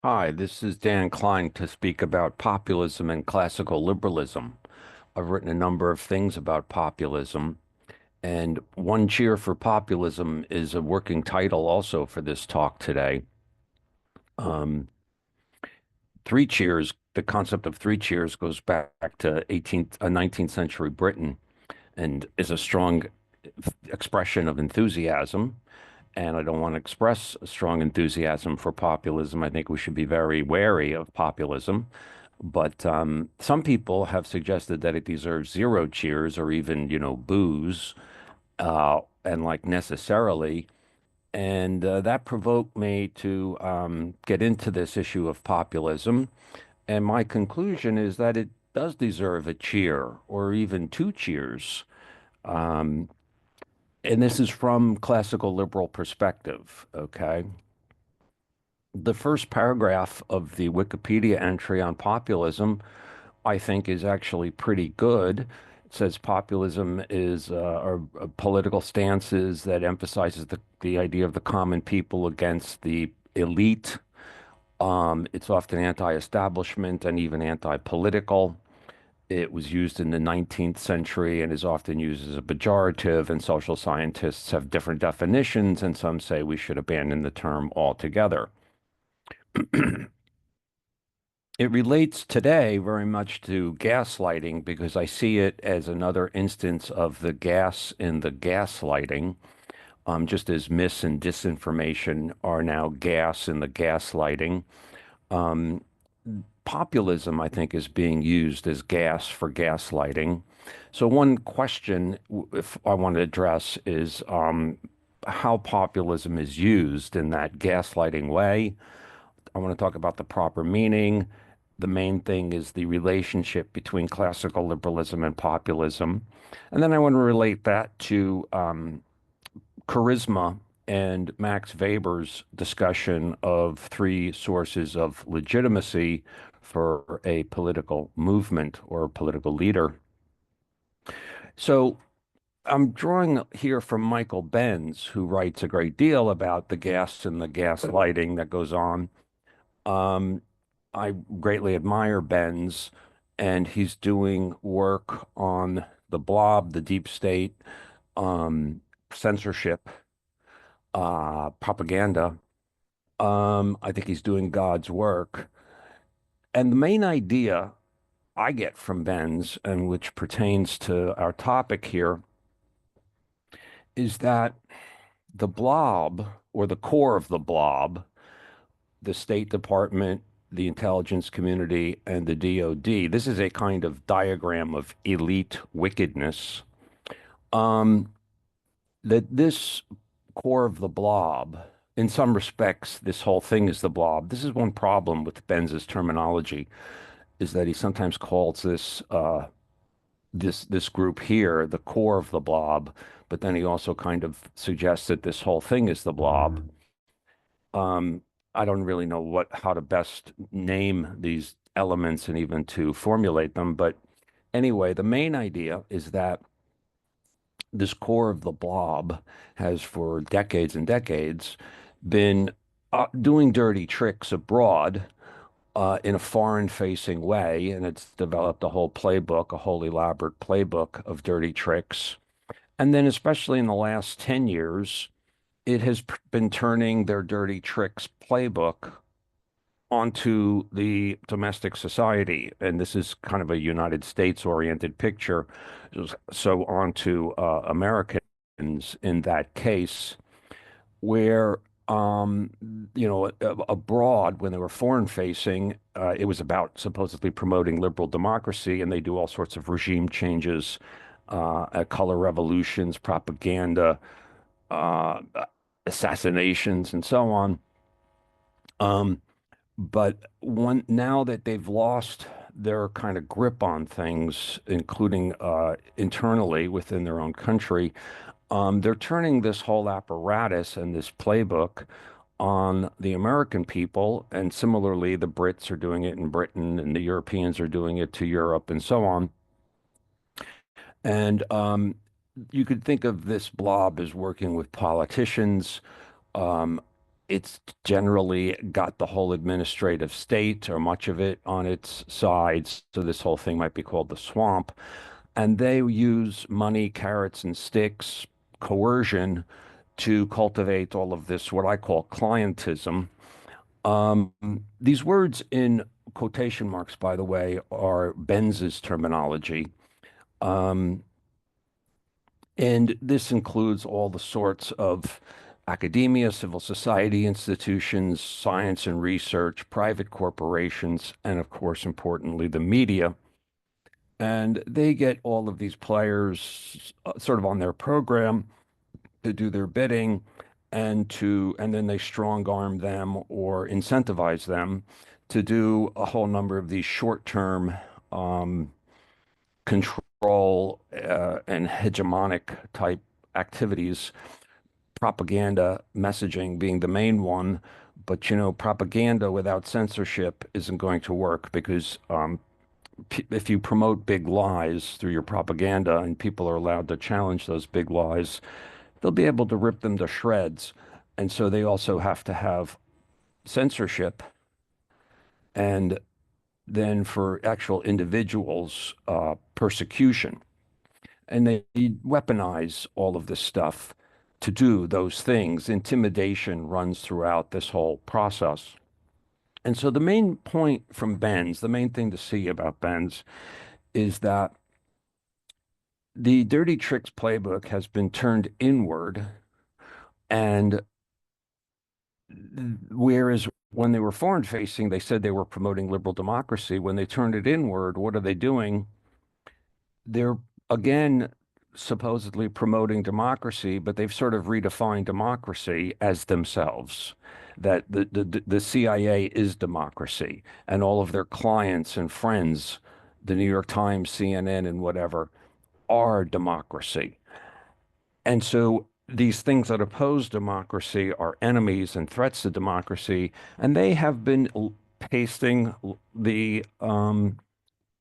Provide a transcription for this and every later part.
Hi, this is Dan Klein to speak about populism and classical liberalism. I've written a number of things about populism, and One Cheer for Populism is a working title also for this talk today. Um, Three cheers, the concept of three cheers goes back to 19th century Britain and is a strong expression of enthusiasm. And I don't want to express a strong enthusiasm for populism. I think we should be very wary of populism. But some people have suggested that it deserves zero cheers or even, boos, and like necessarily. And that provoked me to get into this issue of populism. And my conclusion is that it does deserve a cheer or even two cheers. Um, and this is from classical liberal perspective, okay? The first paragraph of the Wikipedia entry on populism, I think, is actually pretty good. It says populism is are political stances that emphasizes the idea of the common people against the elite. It's often anti-establishment and even anti-political. It was used in the 19th century and is often used as a pejorative, and social scientists have different definitions, and some say we should abandon the term altogether. It relates today very much to gaslighting because I see it as another instance of the gas in the gaslighting, just as mis and disinformation are now gas in the gaslighting. Um, Populism, I think, is being used as gas for gaslighting. So one question, if I want to address, is how populism is used in that gaslighting way. I want to talk about the proper meaning. The main thing is the relationship between classical liberalism and populism. And then I want to relate that to charisma and Max Weber's discussion of three sources of legitimacy for a political movement or a political leader. So I'm drawing here from Michael Benz, who writes a great deal about the gas and the gaslighting that goes on. Um, I greatly admire Ben's, and he's doing work on the blob, the deep state, um, censorship, propaganda. I think he's doing God's work. And the main idea I get from Ben's, and which pertains to our topic here, is that the blob, or the core of the blob, the State Department, the intelligence community, and the DoD. This is a kind of diagram of elite wickedness. Um, that this core of the blob, in some respects, this whole thing is the blob. This is one problem with Benz's terminology, is that he sometimes calls this group here the core of the blob, but then he also kind of suggests that this whole thing is the blob. Um, I don't really know how to best name these elements and even to formulate them. But anyway, the main idea is that this core of the blob has for decades and decades been doing dirty tricks abroad in a foreign-facing way, and it's developed a whole playbook, a whole elaborate playbook of dirty tricks. And then, especially in the last 10 years, it has been turning their dirty tricks playbook onto the domestic society. And this is kind of a United States oriented picture. So onto Americans in that case, where, um, abroad, when they were foreign facing, it was about supposedly promoting liberal democracy, and they do all sorts of regime changes, color revolutions, propaganda, uh, assassinations, and so on. Um, but now that they've lost their kind of grip on things, including internally within their own country, they're turning this whole apparatus and this playbook on the American people. And similarly, the Brits are doing it in Britain, and the Europeans are doing it to Europe, and so on. And you could think of this blob as working with politicians, um, it's generally got the whole administrative state or much of it on its sides. So this whole thing might be called the swamp. And they use money, carrots, and sticks, coercion to cultivate all of this, what I call clientism. Um, these words in quotation marks, by the way, are Benz's terminology. Um, and this includes all the sorts of academia, civil society institutions, science and research, private corporations, and of course, importantly, the media. And they get all of these players sort of on their program to do their bidding and then they strong arm them or incentivize them to do a whole number of these short-term um, control and hegemonic type activities, propaganda messaging being the main one. But you know, propaganda without censorship isn't going to work because if you promote big lies through your propaganda and people are allowed to challenge those big lies, they'll be able to rip them to shreds. And so they also have to have censorship. And then for actual individuals, persecution. And they weaponize all of this stuff to do those things. Intimidation runs throughout this whole process. And so the main point from Benz, the main thing to see about Benz is that the dirty tricks playbook has been turned inward. And whereas when they were foreign facing, they said they were promoting liberal democracy. When they turned it inward, what are they doing? They're again supposedly promoting democracy, but they've sort of redefined democracy as themselves. That the CIA is democracy, and all of their clients and friends, the New York Times, CNN, and whatever, are democracy. And so these things that oppose democracy are enemies and threats to democracy, and they have been pasting the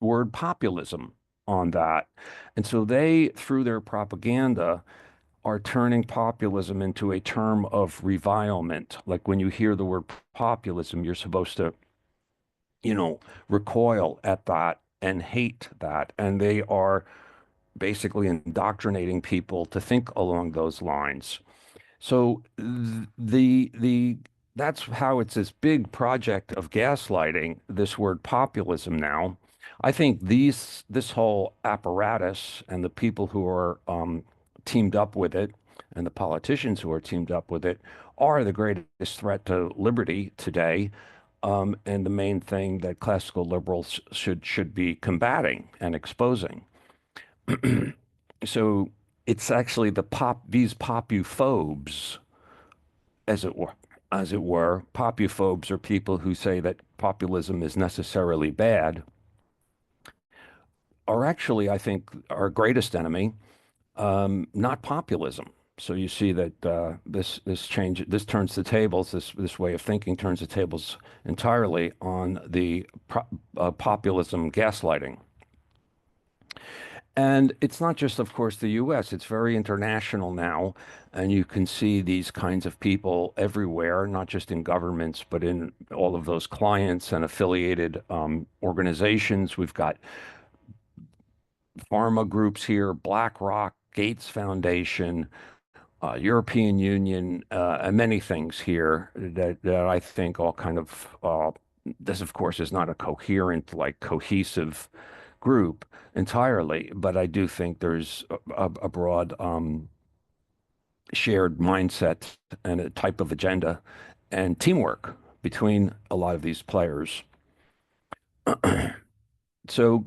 word populism on that. And so they, through their propaganda, are turning populism into a term of revilement. Like when you hear the word populism, you're supposed to, you know, recoil at that and hate that. And they are basically indoctrinating people to think along those lines. So the that's how it's this big project of gaslighting, this word populism now. I think this whole apparatus and the people who are teamed up with it and the politicians who are teamed up with it are the greatest threat to liberty today. And the main thing that classical liberals should be combating and exposing. So it's actually these popuphobes, as it were, popuphobes are people who say that populism is necessarily bad, are actually, I think, our greatest enemy, not populism. So you see that this turns the tables. This way of thinking turns the tables entirely on the populism gaslighting. And it's not just, of course, the US, it's very international now. And you can see these kinds of people everywhere, not just in governments, but in all of those clients and affiliated organizations. We've got pharma groups here, BlackRock, Gates Foundation, European Union, and many things here that I think all kind of, this, of course, is not a coherent, like cohesive group entirely, but I do think there's a broad shared mindset and a type of agenda and teamwork between a lot of these players. So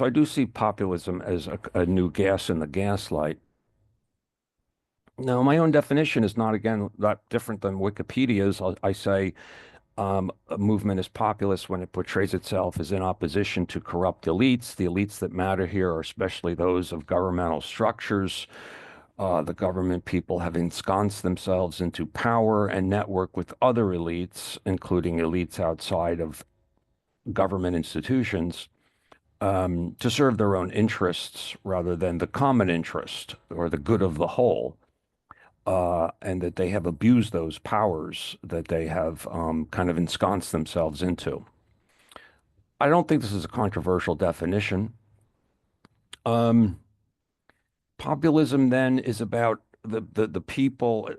I do see populism as a new gas in the gaslight. Now, my own definition is not, again, that different than Wikipedia's. I say a movement is populist when it portrays itself as in opposition to corrupt elites. The elites that matter here are especially those of governmental structures. The government people have ensconced themselves into power and network with other elites, including elites outside of government institutions, to serve their own interests rather than the common interest or the good of the whole. and that they have abused those powers that they have kind of ensconced themselves into. I don't think this is a controversial definition. Um, Populism then is about the people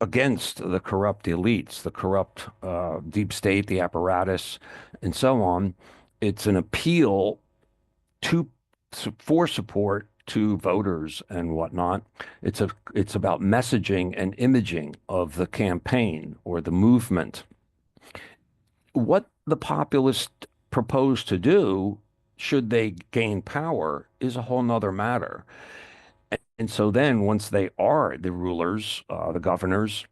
against the corrupt elites, the corrupt deep state, the apparatus, and so on. It's an appeal to for support to voters and whatnot. It's about messaging and imaging of the campaign or the movement. What the populists propose to do, should they gain power, is a whole nother matter. And so then, once they are the rulers, the governors,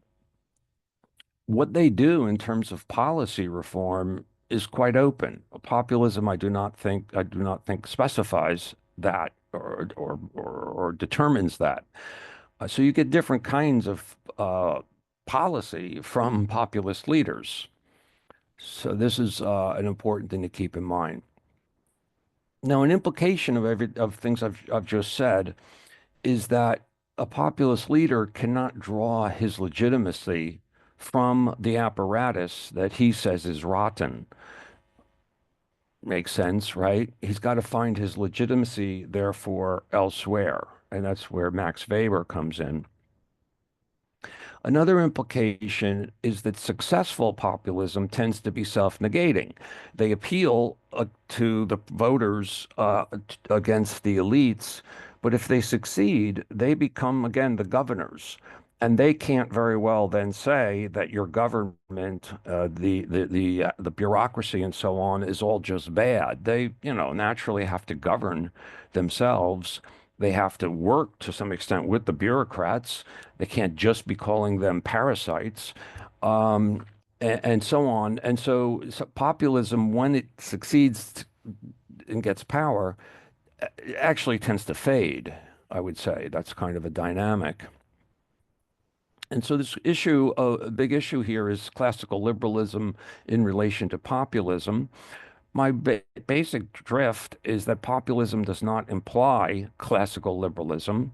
what they do in terms of policy reform is quite open. Populism, I do not think specifies that or determines that. So you get different kinds of policy from populist leaders. So this is an important thing to keep in mind. Now, an implication of things I've just said is that a populist leader cannot draw his legitimacy from the apparatus that he says is rotten. Makes sense, right? He's got to find his legitimacy, therefore, elsewhere. And that's where Max Weber comes in. Another implication is that successful populism tends to be self-negating. They appeal to the voters against the elites, but if they succeed, they become again the governors. And they can't very well then say that your government, the bureaucracy and so on, is all just bad. They, naturally have to govern themselves. They have to work to some extent with the bureaucrats. They can't just be calling them parasites, and so on. And so populism, when it succeeds and gets power, actually tends to fade, I would say. That's kind of a dynamic. And so this issue, a big issue here is classical liberalism in relation to populism. My basic drift is that populism does not imply classical liberalism,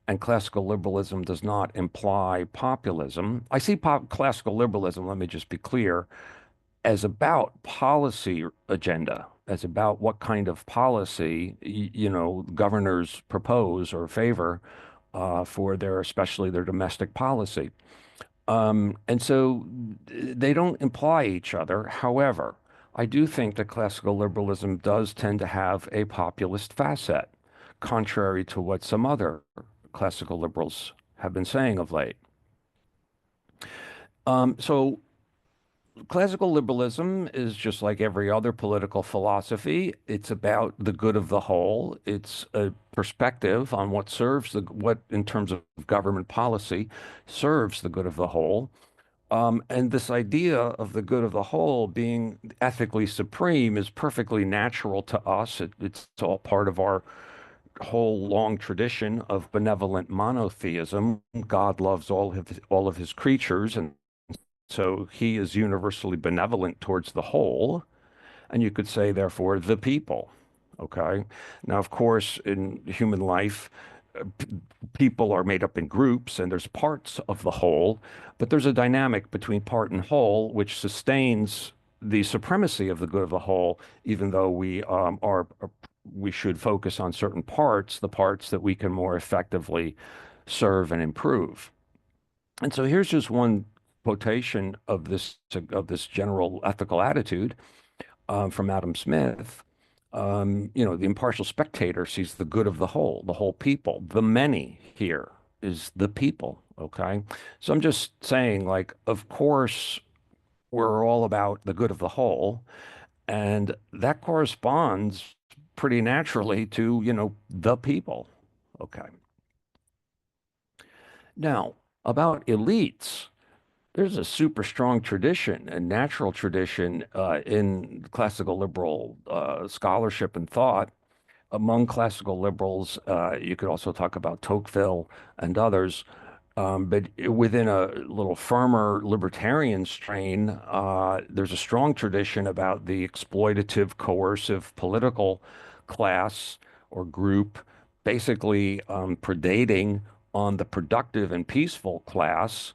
and classical liberalism does not imply populism. I see classical liberalism, let me just be clear, as about policy agenda, as about what kind of policy, governors propose or favor for especially their domestic policy. And so they don't imply each other. However, I do think that classical liberalism does tend to have a populist facet, contrary to what some other classical liberals have been saying of late. So classical liberalism is just like every other political philosophy. It's about the good of the whole. It's a perspective on what in terms of government policy serves the good of the whole. And this idea of the good of the whole being ethically supreme is perfectly natural to us. It's all part of our whole long tradition of benevolent monotheism. God loves all of his creatures, and so he is universally benevolent towards the whole. And you could say, therefore, the people. Okay. Now, of course, in human life, people are made up in groups and there's parts of the whole, but there's a dynamic between part and whole which sustains the supremacy of the good of the whole, even though we should focus on certain parts, the parts that we can more effectively serve and improve. And so here's just one quotation of this general ethical attitude from Adam Smith. The impartial spectator sees the good of the whole people. The many here is the people. Okay. So I'm just saying, like, of course, we're all about the good of the whole. And that corresponds pretty naturally to, the people. Okay. Now, about elites. There's a super strong tradition, a natural tradition in classical liberal scholarship and thought. Among classical liberals, you could also talk about Tocqueville and others, but within a little firmer libertarian strain, there's a strong tradition about the exploitative, coercive political class or group, basically predating on the productive and peaceful class.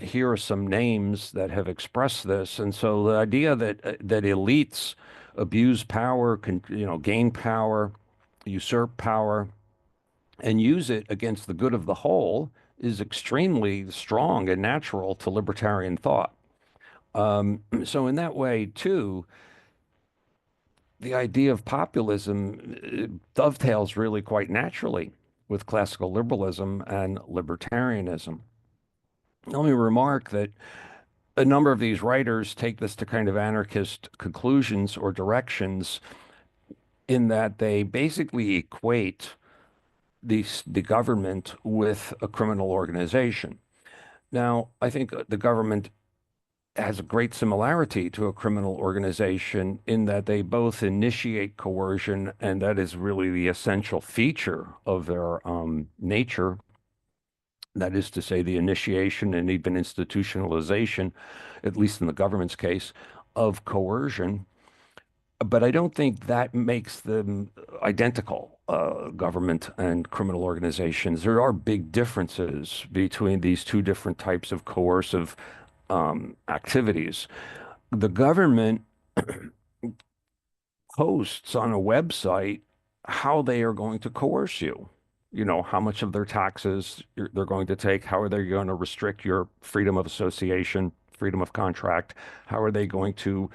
Here are some names that have expressed this. And so the idea that elites abuse power, gain power, usurp power, and use it against the good of the whole is extremely strong and natural to libertarian thought. So in that way, too, the idea of populism dovetails really quite naturally with classical liberalism and libertarianism. Let me remark that a number of these writers take this to kind of anarchist conclusions or directions in that they basically equate the government with a criminal organization. Now, I think the government has a great similarity to a criminal organization in that they both initiate coercion, and that is really the essential feature of their nature. That is to say, the initiation and even institutionalization, at least in the government's case, of coercion. But I don't think that makes them identical, government and criminal organizations. There are big differences between these two different types of coercive activities. The government posts on a website how they are going to coerce you. You know, how much of their taxes they're going to take, how are they going to restrict your freedom of association, freedom of contract, how are they going to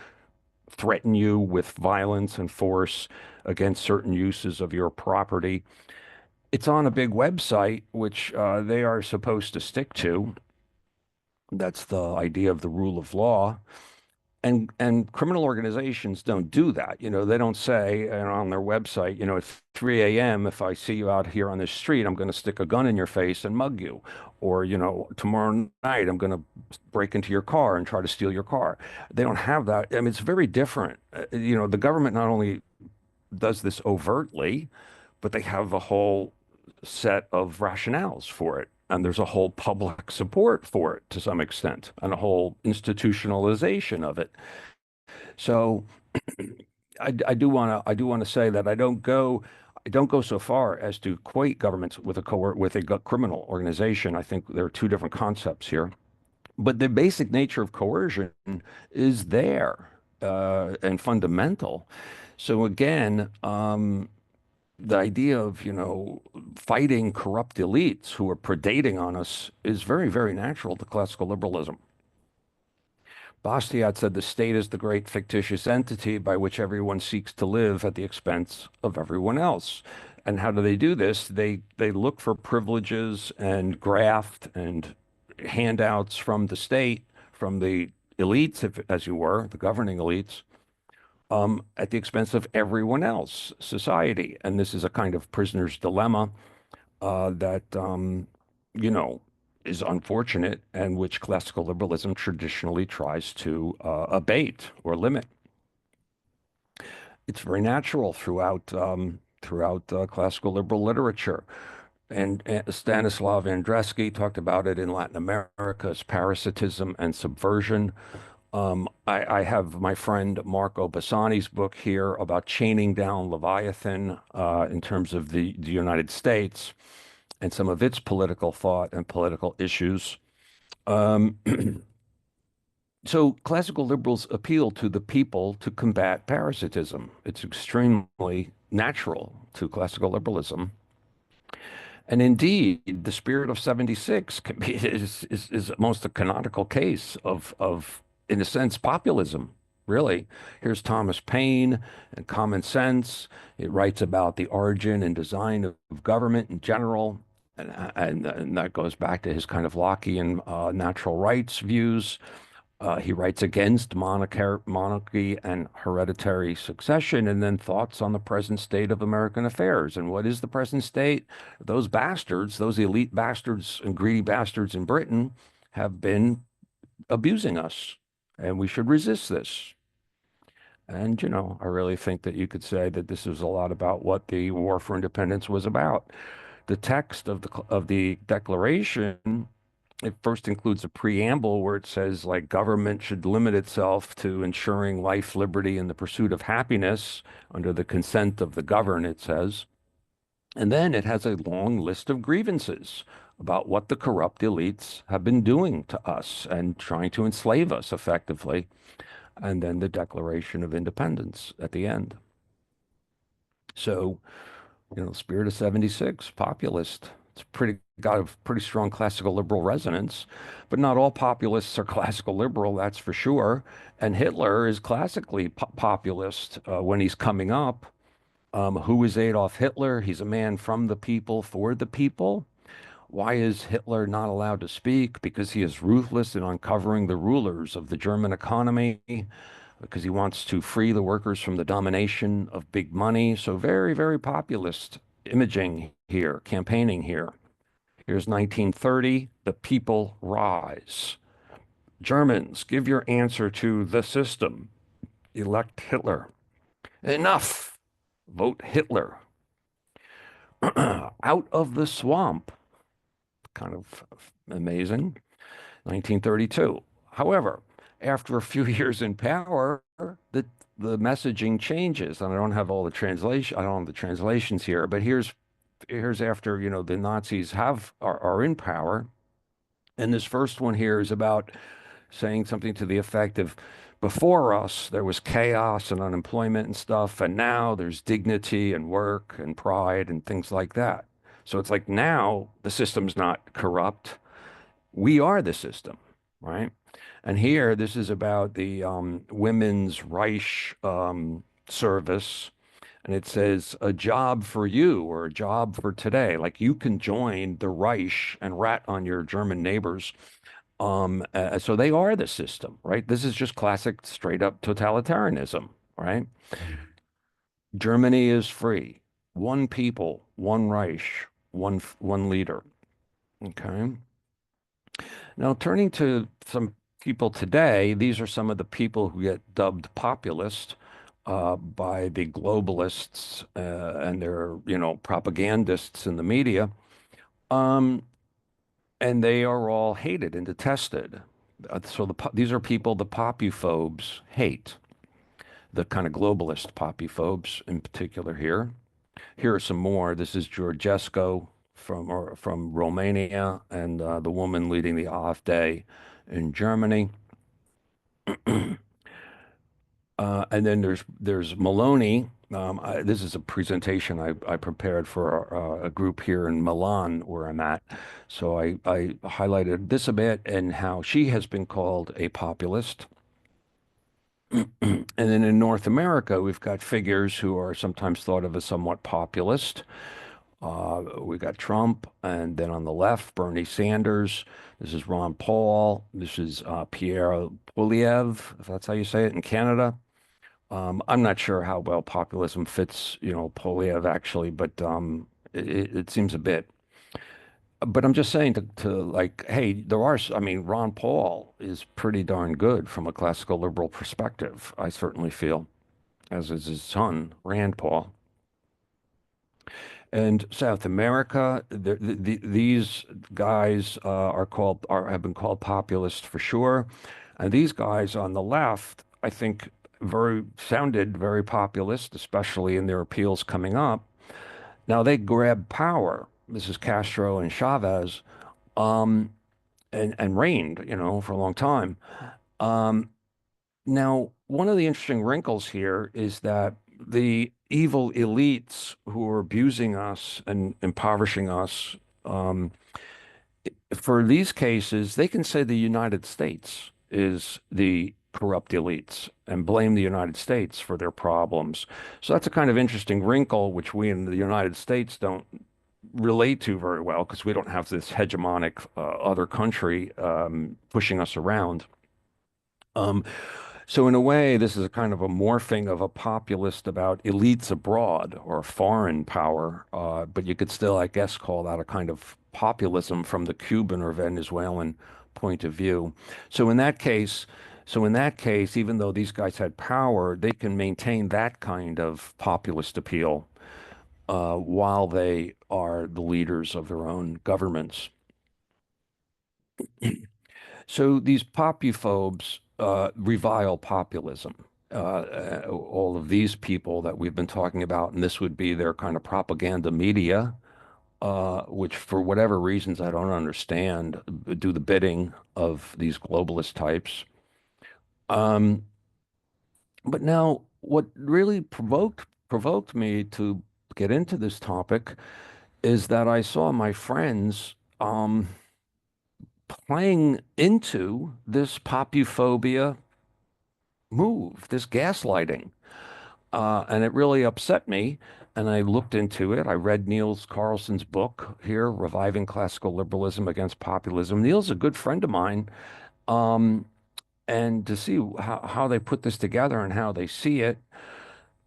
threaten you with violence and force against certain uses of your property. It's on a big website, which they are supposed to stick to. That's the idea of the rule of law. And criminal organizations don't do that. You know, they don't say on their website, you know, at 3 a.m., if I see you out here on the street, I'm going to stick a gun in your face and mug you. Or, you know, tomorrow night, I'm going to break into your car and try to steal your car. They don't have that. I mean, it's very different. You know, the government not only does this overtly, but they have a whole set of rationales for it. And there's a whole public support for it to some extent, and a whole institutionalization of it. So I do want to say that I don't go so far as to equate governments with with a criminal organization. I think there are two different concepts here. But the basic nature of coercion is there and fundamental. So again, the idea of, you know, fighting corrupt elites who are predating on us is very, very natural to classical liberalism. Bastiat said the state is the great fictitious entity by which everyone seeks to live at the expense of everyone else. And how do they do this? They look for privileges and graft and handouts from the state, from the elites, if, as you were, the governing elites, at the expense of everyone else, society. And this is a kind of prisoner's dilemma that, you know, is unfortunate and which classical liberalism traditionally tries to abate or limit. It's very natural throughout classical liberal literature. And Stanislav Andreski talked about it in Latin America as parasitism and subversion. I have my friend Marco Bassani's book here about chaining down Leviathan in terms of the United States and some of its political thought and political issues. Um, so classical liberals appeal to the people to combat parasitism. It's extremely natural to classical liberalism. And indeed, the spirit of 76 can be, is almost a canonical case of, in a sense, populism, really. Here's Thomas Paine and Common Sense. It writes about the origin and design of government in general. And that goes back to his kind of Lockean natural rights views. He writes against monarchy and hereditary succession, and then thoughts on the present state of American affairs. And what is the present state? Those bastards, those elite bastards and greedy bastards in Britain have been abusing us, and we should resist this. And, you know, I really think that you could say that this is a lot about what the War for Independence was about. The text of the Declaration, it first includes a preamble where it says, like, government should limit itself to ensuring life, liberty, and the pursuit of happiness under the consent of the governed, it says. And then it has a long list of grievances about what the corrupt elites have been doing to us and trying to enslave us effectively. And then the Declaration of Independence at the end. So, Spirit of 76, populist. It's pretty got a pretty strong classical liberal resonance, but not all populists are classical liberal, that's for sure. And Hitler is classically populist when he's coming up. Who is Adolf Hitler? He's a man from the people for the people. Why is Hitler not allowed to speak? Because he is ruthless in uncovering the rulers of the German economy, because he wants to free the workers from the domination of big money. So very, very populist imaging here, campaigning here. Here's 1930, the people rise. Germans, give your answer to the system. Elect Hitler. Enough. Vote Hitler. Out of the swamp. Kind of amazing. 1932. However, after a few years in power, the messaging changes. And I don't have all the translation. I don't have the translations here, but here's after, the Nazis are in power. And this first one here is about saying something to the effect of, before us, there was chaos and unemployment and stuff, and now there's dignity and work and pride and things like that. So it's like now the system's not corrupt. We are the system, right? And here, this is about the Women's Reich service. And it says a job for you or a job for today. Like you can join the Reich and rat on your German neighbors. So they are the system, right? This is just classic, straight up totalitarianism, right? Germany is free. One people, one Reich, one leader. Okay. Now, turning to some people today, these are some of the people who get dubbed populist by the globalists and their, propagandists in the media. Um, and they are all hated and detested. So these are people the popuphobes hate, the kind of globalist popuphobes in particular here. Here are some more. This is Georgescu from Romania and the woman leading the AfD in Germany. And then there's Maloney. This is a presentation I prepared for a group here in Milan where I'm at. So I highlighted this a bit and how she has been called a populist. And then in North America, we've got figures who are sometimes thought of as somewhat populist. We got Trump, and then on the left, Bernie Sanders. This is Ron Paul. This is Pierre Poilievre, if that's how you say it, in Canada. I'm not sure how well populism fits, Polyev actually, but it seems a bit. But I'm just saying to like, hey, I mean, Ron Paul is pretty darn good from a classical liberal perspective, I certainly feel, as is his son, Rand Paul. And South America, these guys have been called populist for sure. And these guys on the left, I think, sounded very populist, especially in their appeals coming up. Now they grabbed power. This is Castro and Chavez, um, and reigned, for a long time. Um, Now, one of the interesting wrinkles here is that the evil elites who are abusing us and impoverishing us, um, for these cases, they can say the United States is the corrupt elites and blame the United States for their problems. So that's a kind of interesting wrinkle, which we in the United States don't relate to very well because we don't have this hegemonic other country pushing us around. Um, so in a way, this is a kind of a morphing of a populist about elites abroad or foreign power, but you could still, I guess, call that a kind of populism from the Cuban or Venezuelan point of view. So in that case, even though these guys had power, they can maintain that kind of populist appeal while they are the leaders of their own governments. So these popuphobes revile populism all of these people that we've been talking about, and this would be their kind of propaganda media, which for whatever reasons I don't understand, do the bidding of these globalist types. Um, but now, what really provoked me to get into this topic is that I saw my friends playing into this popuphobia move, this gaslighting. And it really upset me. And I looked into it. I read Niels Carlson's book here, Reviving Classical Liberalism Against Populism. Niels is a good friend of mine. Um, and to see how they put this together and how they see it,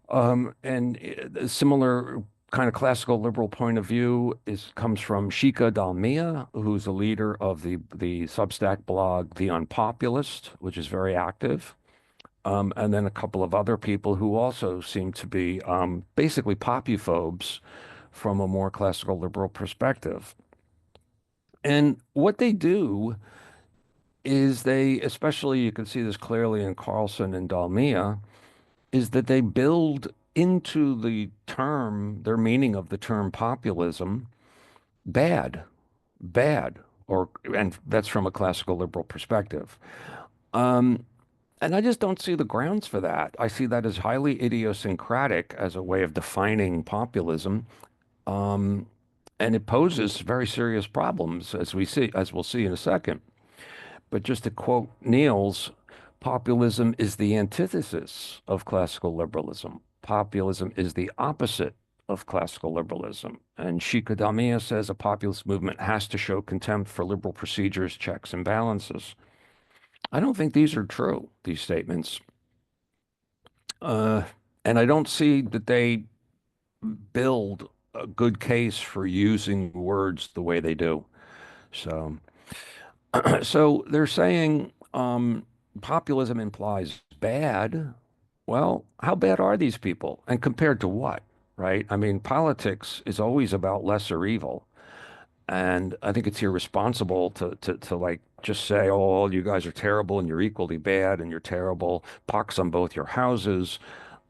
and a similar kind of classical liberal point of view comes from Shika Dalmia, who's a leader of the Substack blog The Unpopulist, which is very active. And then a couple of other people who also seem to be basically popuphobes from a more classical liberal perspective. And what they do is they, especially you can see this clearly in Carlson and Dalmia, is that they build into the term, their meaning of the term populism, bad, bad, and that's from a classical liberal perspective. Um, And I just don't see the grounds for that. I see that as highly idiosyncratic as a way of defining populism. Um, and it poses very serious problems, as we'll see in a second. But just to quote Niels, populism is the antithesis of classical liberalism. Populism is the opposite of classical liberalism. And Shikadamiya says a populist movement has to show contempt for liberal procedures, checks, and balances. I don't think these are true, these statements. Uh, and I don't see that they build a good case for using words the way they do. So, so they're saying populism implies bad. Well, how bad are these people? And compared to what, right? I mean, politics is always about lesser evil. And I think it's irresponsible to like just say, oh, you guys are terrible and you're equally bad and you're terrible, pox on both your houses.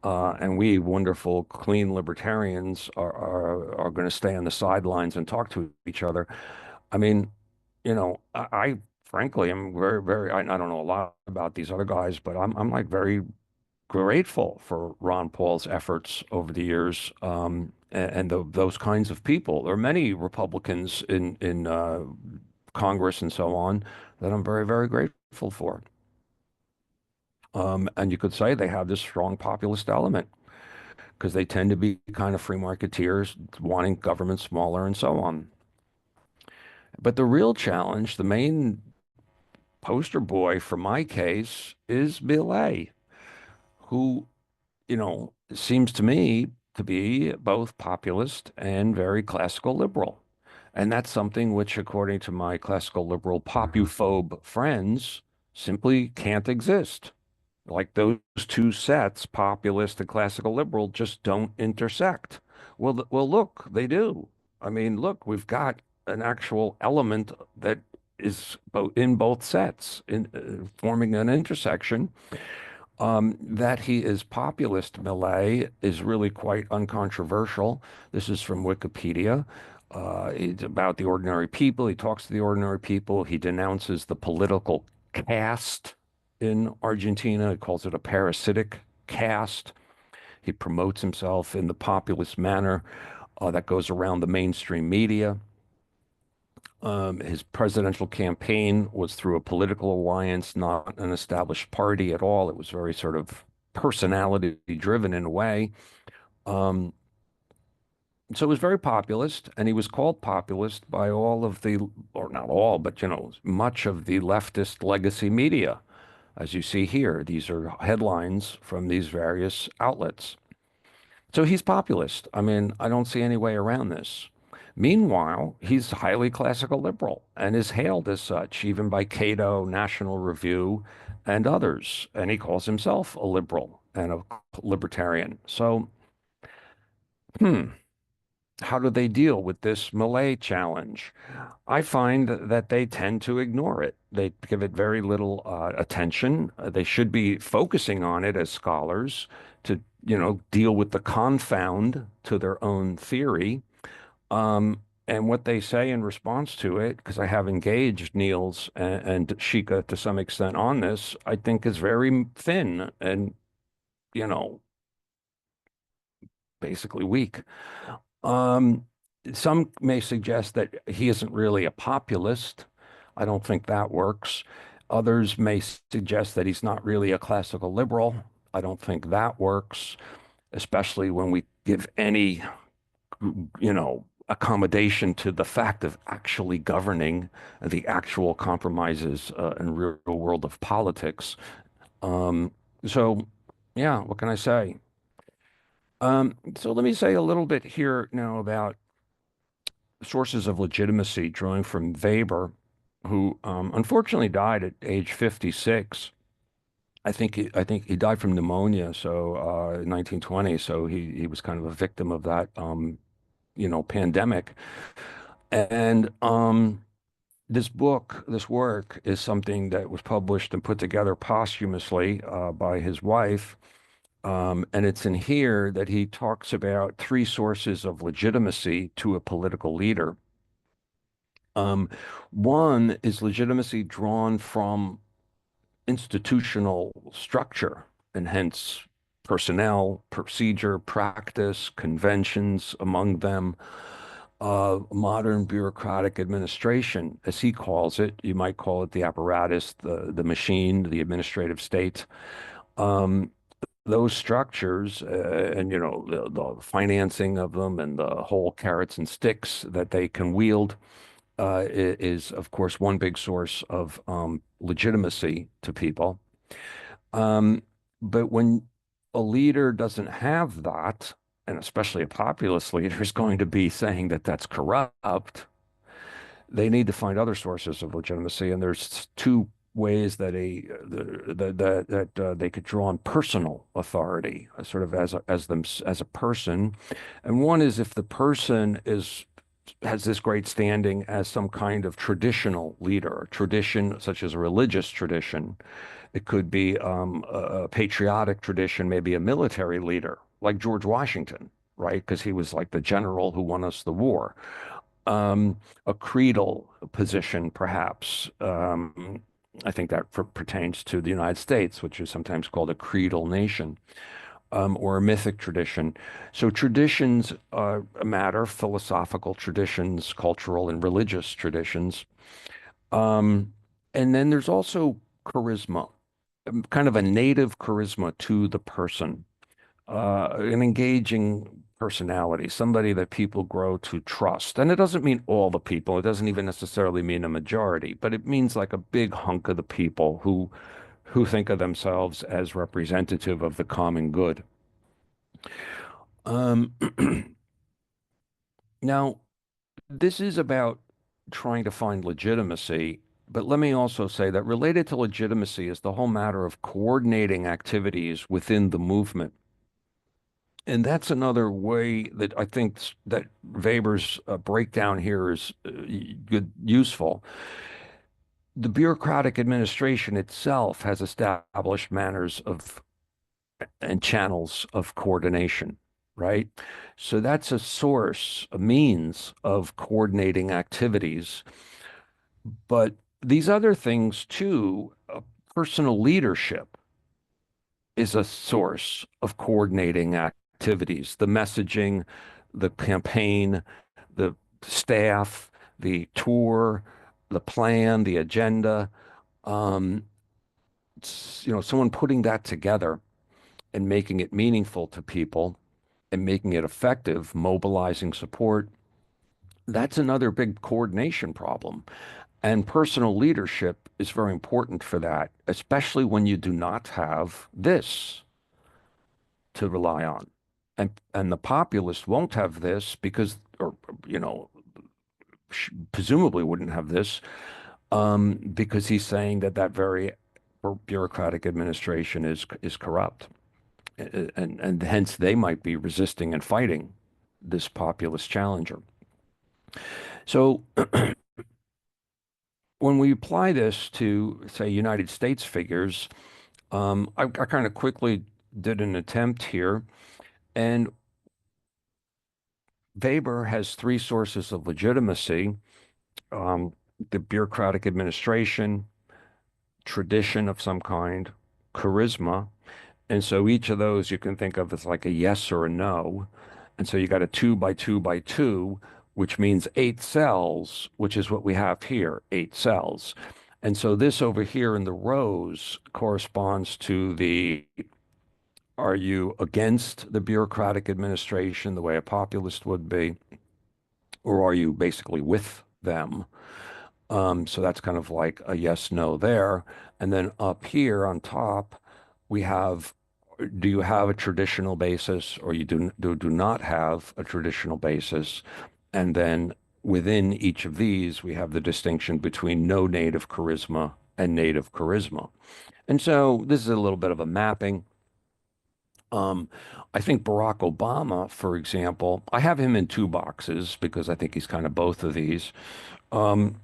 And we wonderful, clean libertarians are going to stay on the sidelines and talk to each other. I mean, I frankly am very, very, I don't know a lot about these other guys, but I'm like very grateful for Ron Paul's efforts over the years, and those kinds of people. There are many Republicans in Congress and so on that I'm very, very grateful for. And you could say they have this strong populist element because they tend to be kind of free marketeers, wanting government smaller and so on. But the real challenge, the main poster boy for my case, is Milei, who seems to me to be both populist and very classical liberal. And that's something which, according to my classical liberal popuphobe friends, simply can't exist. Like those two sets, populist and classical liberal, just don't intersect. Well, look, they do. I mean, look, we've got an actual element that is in both sets, forming an intersection. That he is populist, Millet, is really quite uncontroversial. This is from Wikipedia. It's about the ordinary people. He talks to the ordinary people. He denounces the political caste in Argentina. He calls it a parasitic caste. He promotes himself in the populist manner that goes around the mainstream media. His presidential campaign was through a political alliance, not an established party at all. It was very sort of personality driven in a way. Um, so it was very populist, and he was called populist by all of the, or not all, but much of the leftist legacy media. As you see here, these are headlines from these various outlets. So he's populist. I mean, I don't see any way around this. Meanwhile, he's highly classical liberal and is hailed as such, even by Cato, National Review, and others. And he calls himself a liberal and a libertarian. So, hmm. how do they deal with this Milei challenge? I find that they tend to ignore it. They give it very little attention. They should be focusing on it as scholars to, deal with the confound to their own theory. And what they say in response to it, because I have engaged Niels and Shika to some extent on this, I think is very thin and, you know, basically weak. Um, some may suggest that he isn't really a populist. I don't think that works. Others may suggest that he's not really a classical liberal. I don't think that works, especially when we give any, accommodation to the fact of actually governing the actual compromises in real world of politics. Um, so, yeah, what can I say? So let me say a little bit here now about sources of legitimacy, drawing from Weber, who unfortunately died at age 56. I think he died from pneumonia, so 1920. So he was kind of a victim of that pandemic. And this work is something that was published and put together posthumously by his wife. And it's in here that he talks about three sources of legitimacy to a political leader. Um, One is legitimacy drawn from institutional structure and hence personnel, procedure, practice, conventions among them, modern bureaucratic administration, as he calls it. You might call it the apparatus, the machine, the administrative state. Um, those structures and the financing of them and the whole carrots and sticks that they can wield is, of course, one big source of legitimacy to people. Um, but when a leader doesn't have that, and especially a populist leader is going to be saying that that's corrupt, they need to find other sources of legitimacy. And there's two ways that they could draw on personal authority, sort of as a person. And one is if the person has this great standing as some kind of traditional leader, tradition such as a religious tradition. It could be a patriotic tradition, maybe a military leader like George Washington, right? Because he was like the general who won us the war. A creedal position, perhaps. I think that pertains to the United States, which is sometimes called a creedal nation, or a mythic tradition. So traditions matter, philosophical traditions, cultural and religious traditions. Um, and then there's also charisma, kind of a native charisma to the person, an engaging personality, somebody that people grow to trust. And it doesn't mean all the people. It doesn't even necessarily mean a majority, but it means like a big hunk of the people who think of themselves as representative of the common good. Um, Now, this is about trying to find legitimacy, but let me also say that related to legitimacy is the whole matter of coordinating activities within the movement. And that's another way that I think that Weber's breakdown here is good, useful. The bureaucratic administration itself has established manners of and channels of coordination, right? So that's a source, a means of coordinating activities. But these other things too, personal leadership is a source of coordinating activities, the messaging, the campaign, the staff, the tour, the plan, the agenda. Um, someone putting that together and making it meaningful to people and making it effective, mobilizing support, that's another big coordination problem. And personal leadership is very important for that, especially when you do not have this to rely on. And the populist won't have this because, or you know, presumably wouldn't have this because he's saying that that very bureaucratic administration is corrupt, and hence they might be resisting and fighting. this populist challenger. So when we apply this to, say, United States figures, I kind of quickly did an attempt here, and Weber has three sources of legitimacy: um, the bureaucratic administration, tradition of some kind, charisma. And so each of those you can think of as like a yes or a no. And so you got a 2 by 2 by 2, which means 8 cells, which is what we have here, 8 cells. And so this over here in the rows corresponds to the, are you against the bureaucratic administration the way a populist would be, or are you basically with them? So that's kind of like a yes, no there. And then up here on top, we have, do you have a traditional basis, or you do not have a traditional basis? And then within each of these, we have the distinction between no native charisma and native charisma. And so this is a little bit of a mapping. Um, I think Barack Obama, for example, I have him in two boxes because I think he's kind of both of these. Um,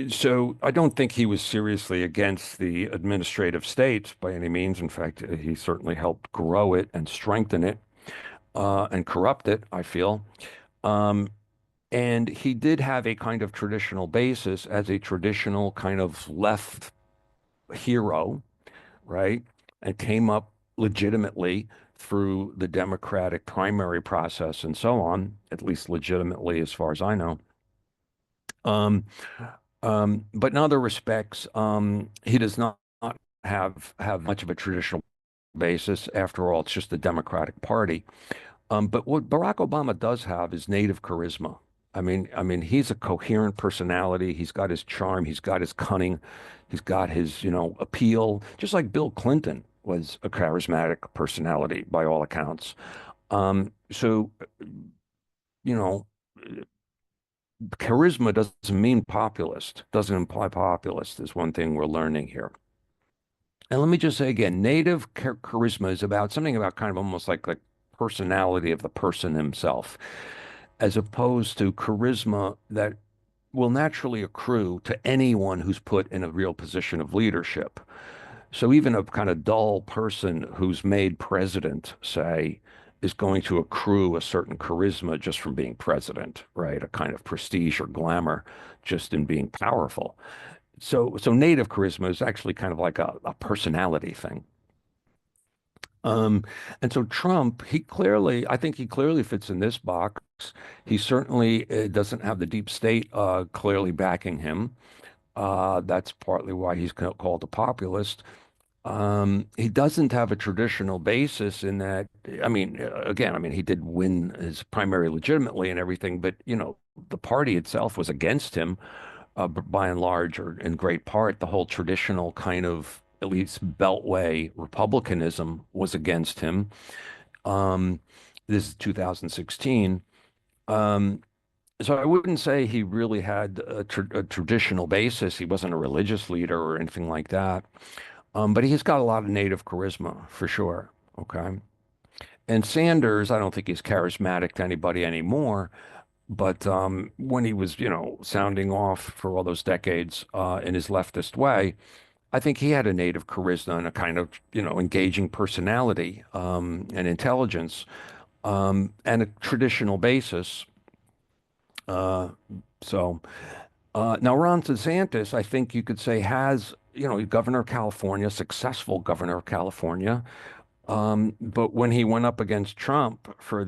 so I don't think he was seriously against the administrative state by any means. In fact, he certainly helped grow it and strengthen it and corrupt it, I feel. Um, and he did have a kind of traditional basis as a traditional kind of left hero, right? And came up legitimately through the democratic primary process and so on, at least legitimately as far as I know. Um, but in other respects, he does not have much of a traditional basis. After all, it's just the Democratic Party. But what Barack Obama does have is native charisma. I mean, he's a coherent personality. He's got his charm. He's got his cunning. He's got his, appeal. Just like Bill Clinton was a charismatic personality by all accounts. So, you know, charisma doesn't mean populist, doesn't imply populist is one thing we're learning here. And let me just say again, native charisma is about something about kind of almost like personality of the person himself, as opposed to charisma that will naturally accrue to anyone who's put in a real position of leadership. So even a kind of dull person who's made president, say, is going to accrue a certain charisma just from being president, right? A kind of prestige or glamour just in being powerful. So native charisma is actually kind of like a personality thing. Um, and so Trump, I think he clearly fits in this box. He certainly doesn't have the deep state clearly backing him. That's partly why he's called a populist. He doesn't have a traditional basis in that. I mean, again, I mean, he did win his primary legitimately and everything, but the party itself was against him, by and large, or in great part. The whole traditional kind of, at least Beltway republicanism was against him. Um, this is 2016. Um, so I wouldn't say he really had a traditional basis. He wasn't a religious leader or anything like that. But he's got a lot of native charisma for sure. Okay. And Sanders, I don't think he's charismatic to anybody anymore. But when he was, sounding off for all those decades in his leftist way, I think he had a native charisma and a kind of, engaging personality and intelligence and a traditional basis. Uh, so now Ron DeSantis, I think you could say has, governor of California, successful governor of California. But when he went up against Trump for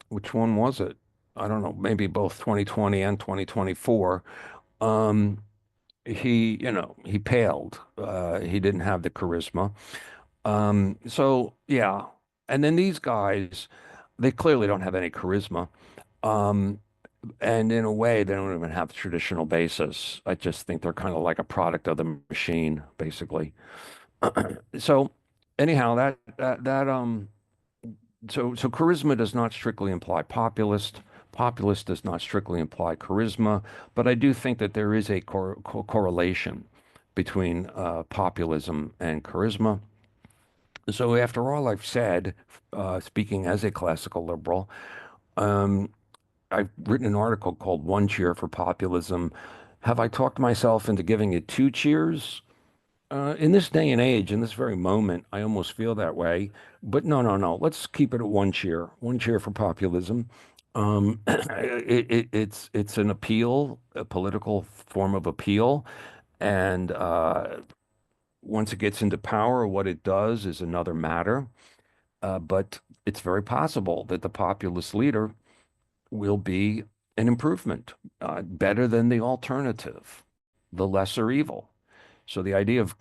which one was it? I don't know, maybe both 2020 and 2024. Um, he paled. He didn't have the charisma. So yeah. And then these guys, they clearly don't have any charisma. Um, and in a way, they don't even have traditional basis. I just think they're kind of like a product of the machine, basically. So anyhow, so charisma does not strictly imply populist. Populist does not strictly imply charisma, but I do think that there is a correlation between populism and charisma. So after all I've said, speaking as a classical liberal, um, I've written an article called One Cheer for Populism. Have I talked myself into giving it two cheers? In this day and age, in this very moment, I almost feel that way. But no, no, no. Let's keep it at one cheer for populism. It's an appeal, a political form of appeal, and once it gets into power, what it does is another matter. But it's very possible that the populist leader will be an improvement, better than the alternative, the lesser evil. So the idea of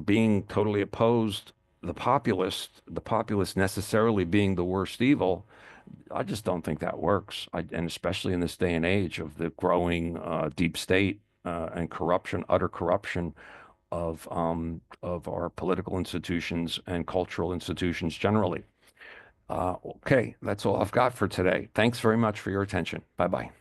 being totally opposed, the populist necessarily being the worst evil, I just don't think that works. And especially in this day and age of the growing deep state and corruption, utter corruption of our political institutions and cultural institutions generally. Okay, that's all I've got for today. Thanks very much for your attention. Bye bye.